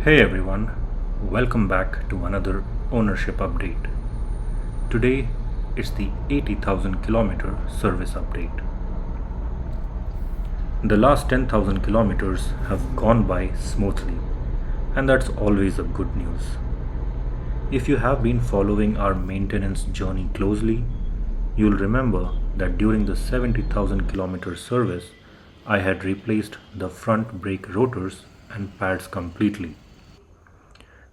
Hey everyone, welcome back to another ownership update. Today it's the 80,000 kilometer service update. The last 10,000 kilometers have gone by smoothly, and that's always a good news. If you have been following our maintenance journey closely, you'll remember that during the 70,000 kilometer service, I had replaced the front brake rotors and pads completely.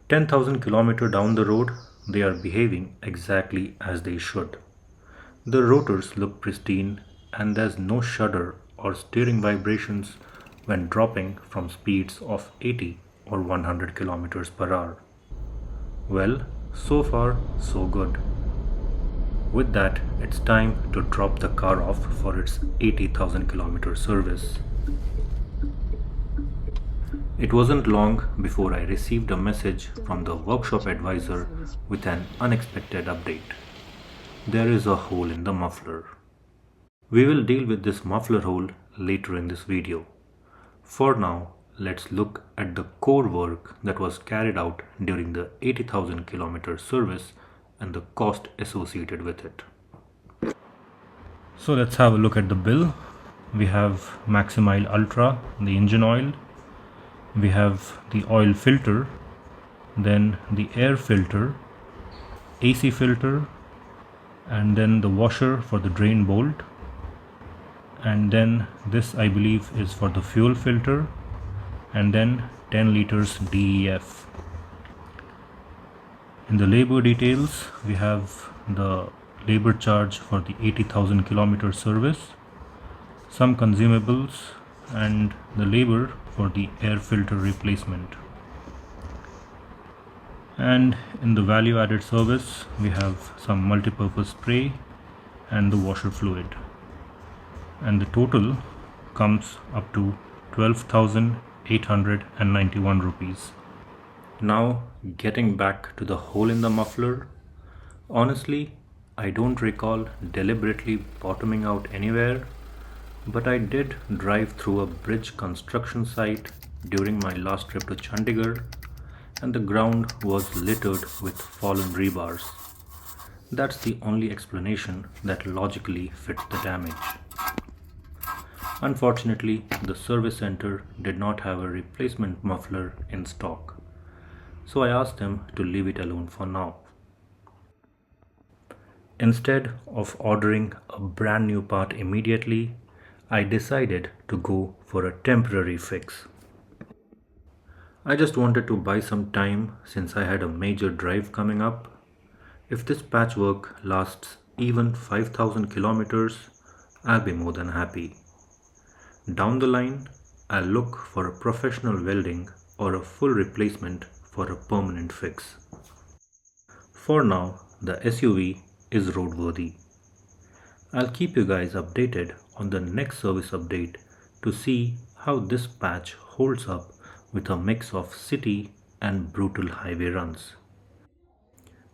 10,000 km down the road, they are behaving exactly as they should. The rotors look pristine and there's no shudder or steering vibrations when dropping from speeds of 80 or 100 km per hour. Well, so far so good. With that, it's time to drop the car off for its 80,000 km service. It wasn't long before I received a message from the workshop advisor with an unexpected update. There is a hole in the muffler. We will deal with this muffler hole later in this video. For now, let's look at the core work that was carried out during the 80,000 km service and the cost associated with it. So let's have a look at the bill. We have Maximile Ultra, the engine oil. We have the oil filter, then the air filter, AC filter, and then the washer for the drain bolt, and then this I believe is for the fuel filter, and then 10 liters DEF. In the labor details, we have the labor charge for the 80,000 kilometer service, some consumables, and the labor for the air filter replacement. And in the value added service, we have some multi-purpose spray and the washer fluid, and the total comes up to 12,891 rupees. Now getting back to the hole in the muffler, honestly I don't recall deliberately bottoming out anywhere, but I did drive through a bridge construction site during my last trip to Chandigarh, and the ground was littered with fallen rebars. That's the only explanation that logically fits the damage. Unfortunately, the service center did not have a replacement muffler in stock, so I asked them to leave it alone for now. Instead of ordering a brand new part immediately, I decided to go for a temporary fix. I just wanted to buy some time since I had a major drive coming up. If this patchwork lasts even 5,000 kilometers, I'll be more than happy. Down the line, I'll look for a professional welding or a full replacement for a permanent fix. For now, the SUV is roadworthy. I'll keep you guys updated on the next service update to see how this patch holds up with a mix of city and brutal highway runs.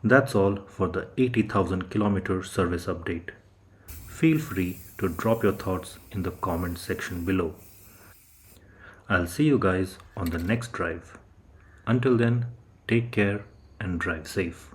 That's all for the 80,000 kilometer service update. Feel free to drop your thoughts in the comment section below. I'll see you guys on the next drive. Until then, take care and drive safe.